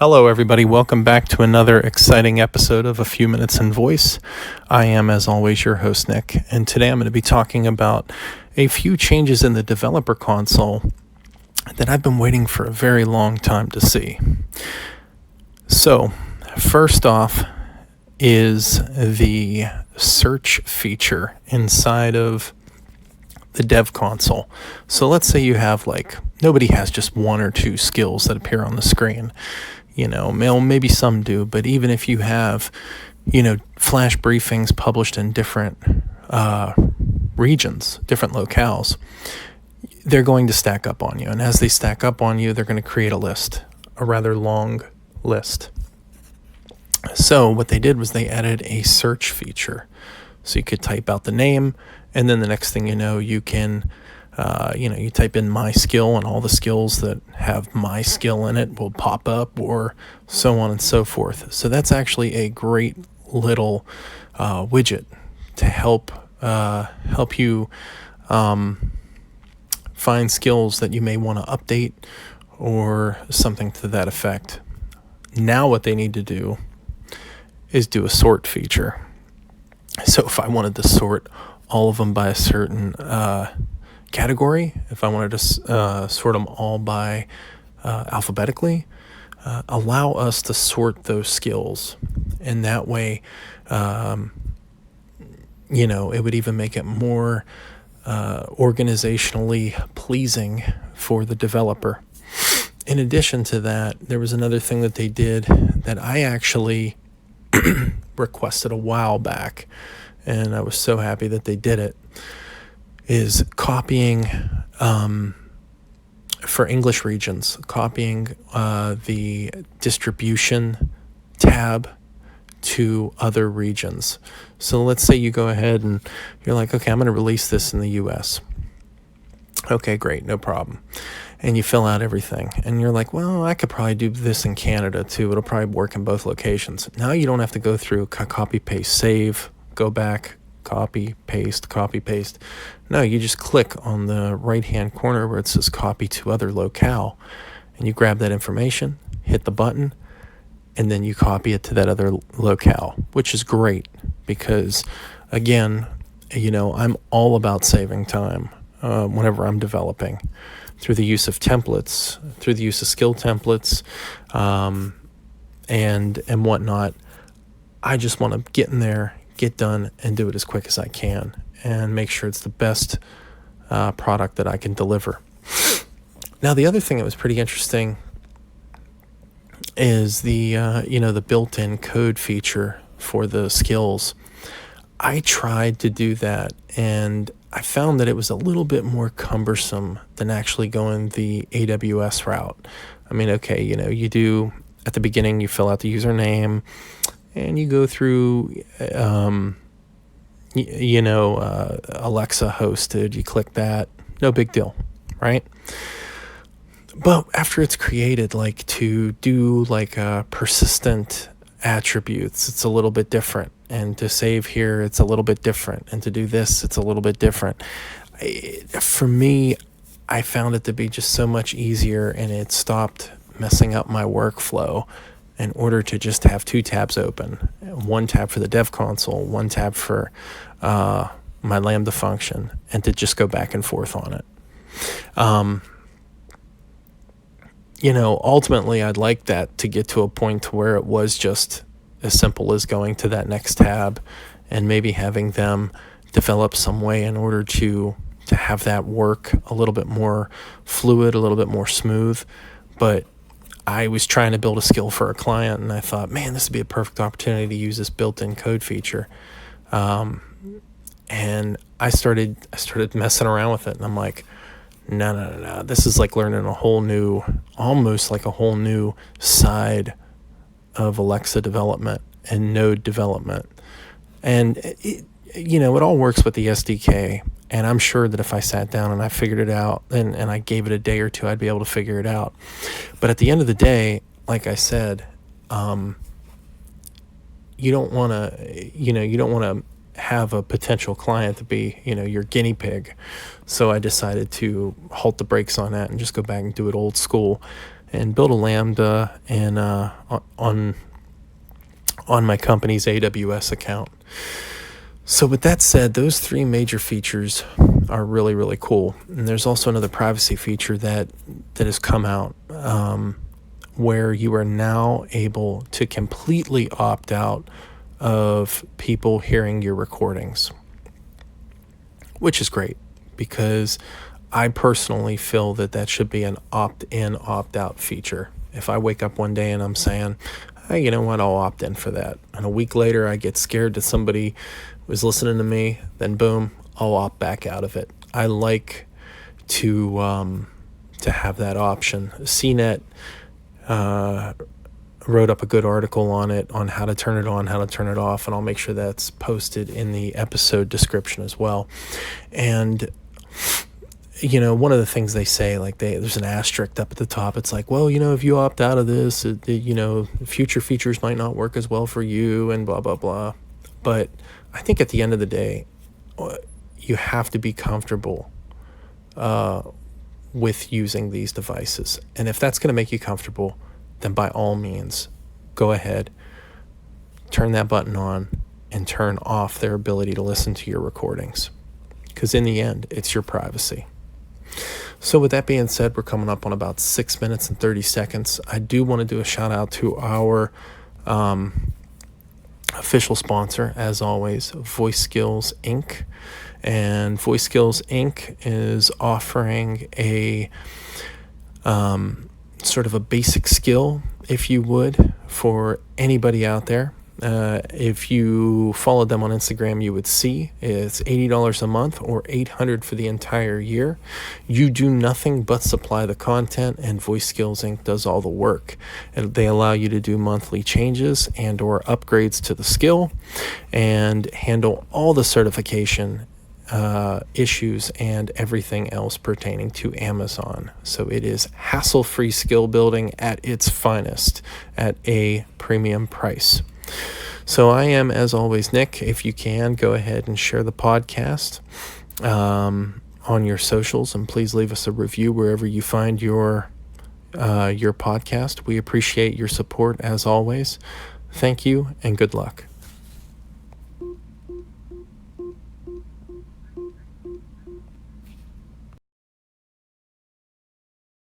Hello, everybody. Welcome back to another exciting episode of A Few Minutes in Voice. I am, as always, your host, Nick, and today I'm going to be talking about a few changes in the developer console that I've been waiting for a very long time to see. So, first off is the search feature inside of the dev console. So let's say you have nobody has just one or two skills that appear on the screen. Maybe some do, but even if you have, flash briefings published in different regions, different locales, they're going to stack up on you. And as they stack up on you, they're going to create a list, a rather long list. So what they did was they added a search feature. So you could type out the name, and then the next thing you know, you can you type in my skill, and all the skills that have my skill in it will pop up, or so on and so forth. So that's actually a great little widget to help you find skills that you may want to update or something to that effect. Now what they need to do is do a sort feature. So if I wanted to sort all of them by a certain category, if I wanted to sort them all by alphabetically, allow us to sort those skills. And that way, it would even make it more organizationally pleasing for the developer. In addition to that, there was another thing that they did that I actually requested a while back, and I was so happy that they did it, is copying, for English regions, copying the distribution tab to other regions. So let's say you go ahead and you're like, okay, I'm going to release this in the US. Okay, great, no problem. And you fill out everything. And you're like, well, I could probably do this in Canada too. It'll probably work in both locations. Now you don't have to go through copy, paste, save, go back, copy, paste, copy, paste. No, you just click on the right-hand corner where it says copy to other locale, and you grab that information, hit the button, and then you copy it to that other locale, which is great because, again, I'm all about saving time whenever I'm developing through the use of templates, through the use of skill templates, and whatnot. I just want to get in there, get done, and do it as quick as I can, and make sure it's the best product that I can deliver. Now, the other thing that was pretty interesting is the built-in code feature for the skills. I tried to do that, and I found that it was a little bit more cumbersome than actually going the AWS route. I mean, okay, you do, at the beginning, you fill out the username, and you go through, Alexa hosted, you click that, no big deal, right? But after it's created, to do persistent attributes, it's a little bit different. And to save here, it's a little bit different. And to do this, it's a little bit different. For me, I found it to be just so much easier, and it stopped messing up my workflow in order to just have two tabs open. One tab for the dev console, one tab for my Lambda function, and to just go back and forth on it. Ultimately, I'd like that to get to a point to where it was just as simple as going to that next tab and maybe having them develop some way in order to have that work a little bit more fluid, a little bit more smooth. But I was trying to build a skill for a client, and I thought, man, this would be a perfect opportunity to use this built-in code feature. And I started messing around with it, and I'm like, no. This is like learning almost like a whole new side of Alexa development and node development. And it all works with the SDK. And I'm sure that if I sat down and I figured it out and I gave it a day or two, I'd be able to figure it out. But at the end of the day, like I said, you don't want to have a potential client to be, your guinea pig. So I decided to halt the brakes on that and just go back and do it old school and build a Lambda and on my company's AWS account. So with that said, those three major features are really, really cool. And there's also another privacy feature that has come out where you are now able to completely opt out of people hearing your recordings, which is great because I personally feel that should be an opt-in, opt-out feature. If I wake up one day and I'm saying, hey, you know what, I'll opt in for that, and a week later I get scared that somebody was listening to me, then boom, I'll opt back out of it. I like to have that option. CNET wrote up a good article on it, on how to turn it on, how to turn it off, and I'll make sure that's posted in the episode description as well. And one of the things they say, like there's an asterisk up at the top. It's like, well, if you opt out of this, future features might not work as well for you and blah, blah, blah. But I think at the end of the day, you have to be comfortable with using these devices. And if that's going to make you comfortable, then by all means, go ahead, turn that button on, and turn off their ability to listen to your recordings. Because in the end, it's your privacy. So with that being said, we're coming up on about 6 minutes and 30 seconds. I do want to do a shout out to our official sponsor, as always, Voice Skills Inc. And Voice Skills Inc. is offering a sort of a basic skill, if you would, for anybody out there. If you followed them on Instagram, you would see it's $80 a month or $800 for the entire year. You do nothing but supply the content, and Voice Skills Inc. does all the work. And they allow you to do monthly changes and or upgrades to the skill and handle all the certification issues and everything else pertaining to Amazon. So it is hassle-free skill building at its finest at a premium price. So I am, as always, Nick. If you can, go ahead and share the podcast on your socials, and please leave us a review wherever you find your podcast. We appreciate your support, as always. Thank you, and good luck.